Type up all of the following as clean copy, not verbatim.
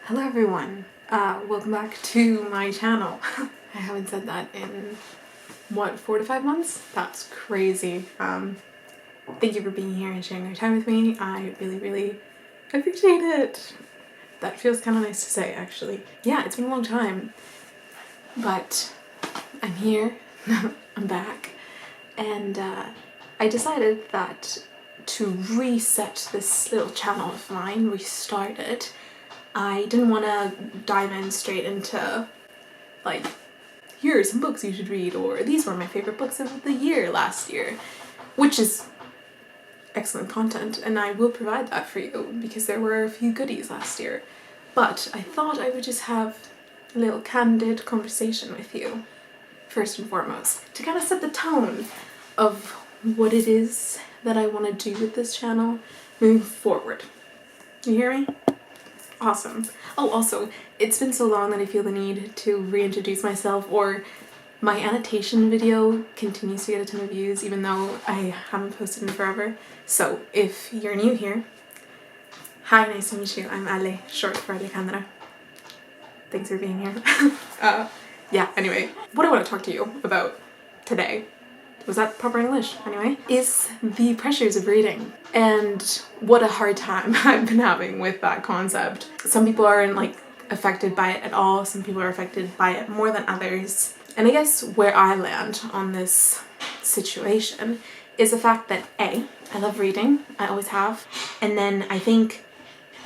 Hello everyone, welcome back to my channel. I haven't said that in, what, 4 to 5 months? That's crazy. Thank you for being here and sharing your time with me. I really appreciate it. That feels kind of nice to say, actually. Yeah, it's been a long time, but I'm here, I'm back, and I decided that to reset this little channel of mine, restart it, I didn't want to dive in straight into, like, here are some books you should read, or these were my favorite books of the year last year, which is excellent content, and I will provide that for you because there were a few goodies last year. But I thought I would just have a little candid conversation with you, first and foremost, to kind of set the tone of what it is that I want to do with this channel moving forward. You hear me? Awesome. Oh, also, it's been so long that I feel the need to reintroduce myself, or my annotation video continues to get a ton of views even though I haven't posted in forever. So if you're new here, hi, nice to meet you. I'm Ale, short for Alejandra. Thanks for being here. Yeah, anyway, what I want to talk to you about today, was that proper English? Anyway, is the pressures of reading and what a hard time I've been having with that concept. Some people aren't like affected by it at all. Some people are affected by it more than others. And I guess where I land on this situation is the fact that A, I love reading, I always have. And then I think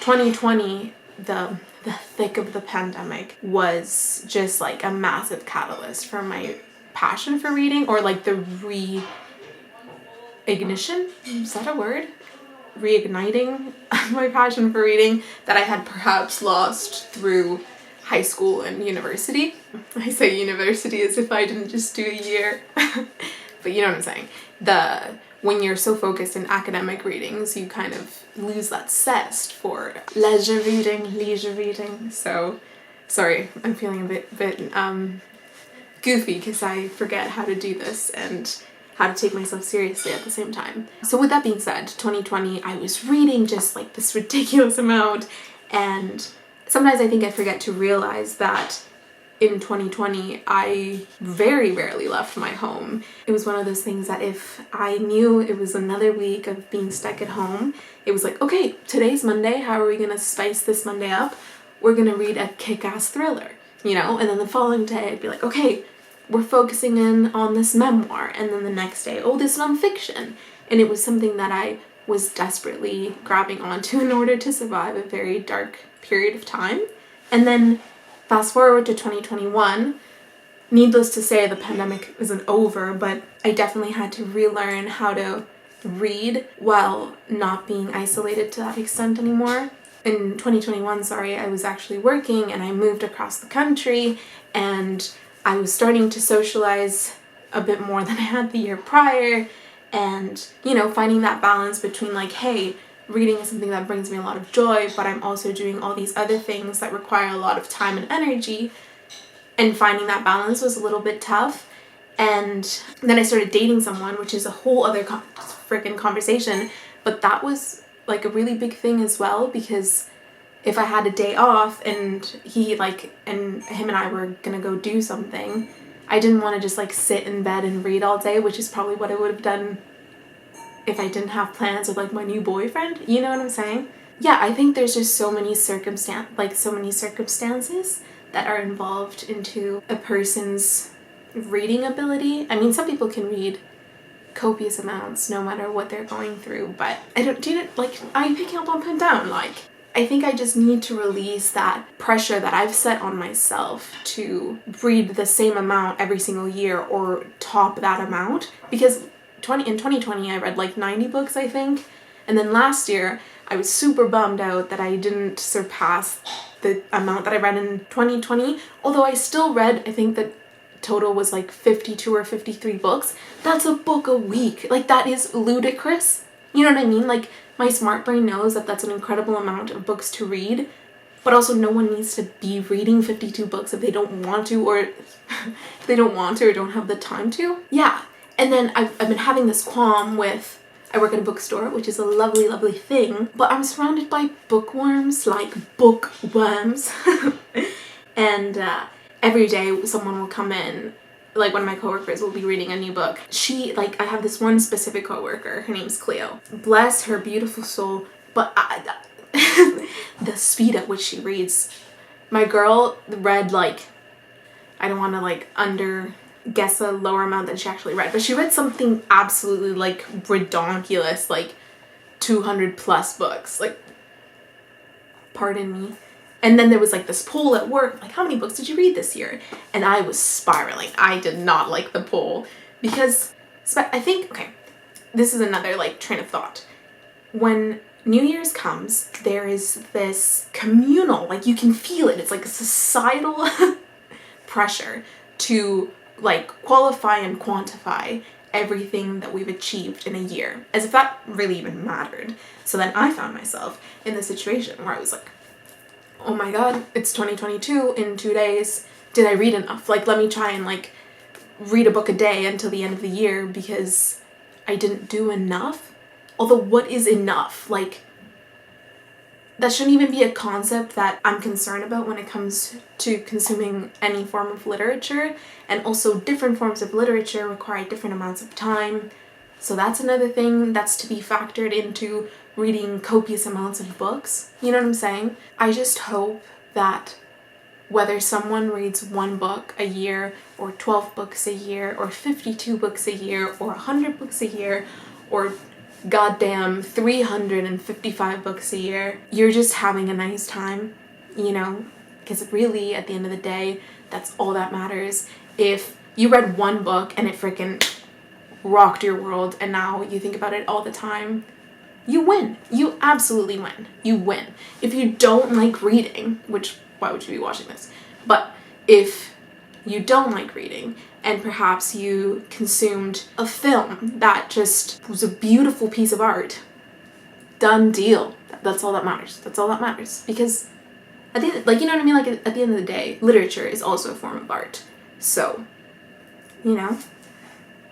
2020, the thick of the pandemic was just like a massive catalyst for my passion for reading, or like the re-ignition, is that a word? Reigniting my passion for reading that I had perhaps lost through high school and university. I say university as if I didn't just do a year, but you know what I'm saying. When you're so focused in academic readings, you kind of lose that zest for leisure reading. So, sorry, I'm feeling a bit goofy because I forget how to do this and how to take myself seriously at the same time. So with that being said, 2020, I was reading just like this ridiculous amount, and sometimes I think I forget to realize that in 2020, I very rarely left my home. It was one of those things that if I knew it was another week of being stuck at home, it was like, okay, today's Monday, how are we gonna spice this Monday up? We're gonna read a kick-ass thriller, you know? And then the following day, I'd be like, okay, we're focusing in on this memoir. And then the next day, oh, this nonfiction. And it was something that I was desperately grabbing onto in order to survive a very dark period of time. And then fast forward to 2021, needless to say, the pandemic isn't over, but I definitely had to relearn how to read while not being isolated to that extent anymore. In 2021, I was actually working and I moved across the country, and I was starting to socialize a bit more than I had the year prior, and, you know, finding that balance between like, hey, reading is something that brings me a lot of joy, but I'm also doing all these other things that require a lot of time and energy, and finding that balance was a little bit tough. And then I started dating someone, which is a whole other freaking conversation, but that was like a really big thing as well, because if I had a day off and him and I were gonna go do something, I didn't want to just like sit in bed and read all day, which is probably what I would have done if I didn't have plans with like my new boyfriend. You know what I'm saying? Yeah, I think there's just so many circumstances that are involved into a person's reading ability. I mean, some people can read copious amounts no matter what they're going through, but I picking up on pen down, like, I think I just need to release that pressure that I've set on myself to read the same amount every single year or top that amount, because in 2020 I read like 90 books, I think, and then last year I was super bummed out that I didn't surpass the amount that I read in 2020, although I still read, I think the total was like 52 or 53 books. That's a book a week. Like, that is ludicrous. You know what I mean? Like, my smart brain knows that that's an incredible amount of books to read, but also no one needs to be reading 52 books if they don't want to, or if they don't want to or don't have the time to. Yeah. And then I've been having this qualm with I work at a bookstore, which is a lovely, lovely thing, but I'm surrounded by bookworms, like bookworms. And every day someone will come in, like one of my coworkers will be reading a new book. I have this one specific coworker, her name's Cleo. Bless her beautiful soul, but the speed at which she reads. My girl read like, I don't want to like guess a lower amount than she actually read, but she read something absolutely like redonkulous, like 200 plus books, like, pardon me. And then there was like this poll at work, like, how many books did you read this year? And I was spiraling. I did not like the poll because I think, okay, this is another like train of thought. When New Year's comes, there is this communal, like you can feel it. It's like a societal pressure to like qualify and quantify everything that we've achieved in a year, as if that really even mattered. So then I found myself in the situation where I was like, oh my god, it's 2022 in 2 days. Did I read enough? Like, let me try and like read a book a day until the end of the year because I didn't do enough. Although what is enough? Like, that shouldn't even be a concept that I'm concerned about when it comes to consuming any form of literature. And also different forms of literature require different amounts of time. So that's another thing that's to be factored into reading copious amounts of books. You know what I'm saying? I just hope that whether someone reads 1 book a year, or 12 books a year, or 52 books a year, or 100 books a year, or goddamn 355 books a year, you're just having a nice time, you know? Because really, at the end of the day, that's all that matters. If you read 1 book and it freaking rocked your world and now you think about it all the time, you win. You absolutely win. You win. If you don't like reading, which, why would you be watching this? But if you don't like reading and perhaps you consumed a film that just was a beautiful piece of art, done deal. That's all that matters. That's all that matters. Because at the end, like, you know what I mean? Like, at the end of the day, literature is also a form of art. So, you know,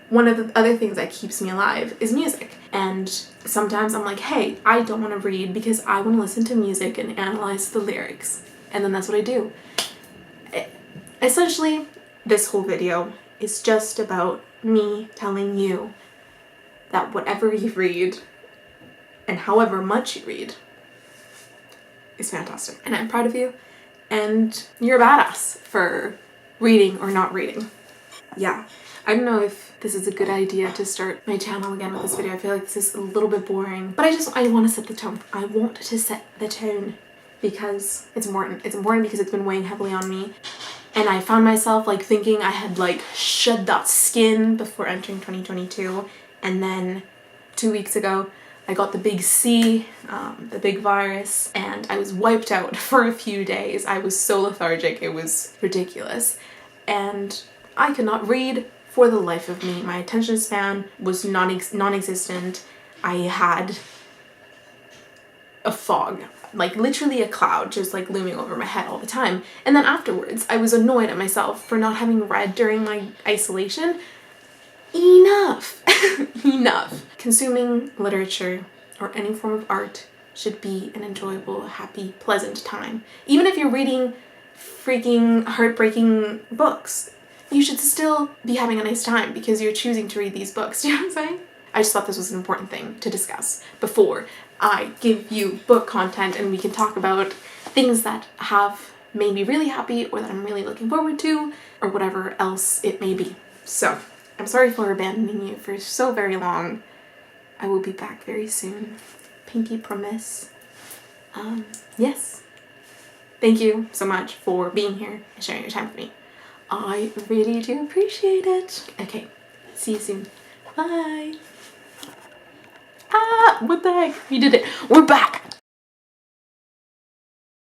one of the other things that keeps me alive is music. And sometimes I'm like, hey, I don't want to read because I want to listen to music and analyze the lyrics. And then that's what I do. Essentially, this whole video is just about me telling you that whatever you read and however much you read is fantastic. And I'm proud of you. And you're a badass for reading or not reading. Yeah. I don't know if this is a good idea to start my channel again with this video. I feel like this is a little bit boring, but I want to set the tone. I want to set the tone because it's important. It's important because it's been weighing heavily on me. And I found myself like thinking I had like shed that skin before entering 2022. And then 2 weeks ago, I got the big C, the big virus, and I was wiped out for a few days. I was so lethargic, it was ridiculous. And I could not read for the life of me. My attention span was non-existent. I had a fog, like literally a cloud just like looming over my head all the time. And then afterwards, I was annoyed at myself for not having read during my isolation. Enough! Enough. Consuming literature or any form of art should be an enjoyable, happy, pleasant time. Even if you're reading freaking heartbreaking books, you should still be having a nice time because you're choosing to read these books. Do you know what I'm saying? I just thought this was an important thing to discuss before I give you book content and we can talk about things that have made me really happy or that I'm really looking forward to or whatever else it may be. So, I'm sorry for abandoning you for so very long. I will be back very soon. Pinky promise. Yes. Thank you so much for being here and sharing your time with me. I really do appreciate it. Okay, see you soon. Bye. Ah, what the heck? We did it. We're back.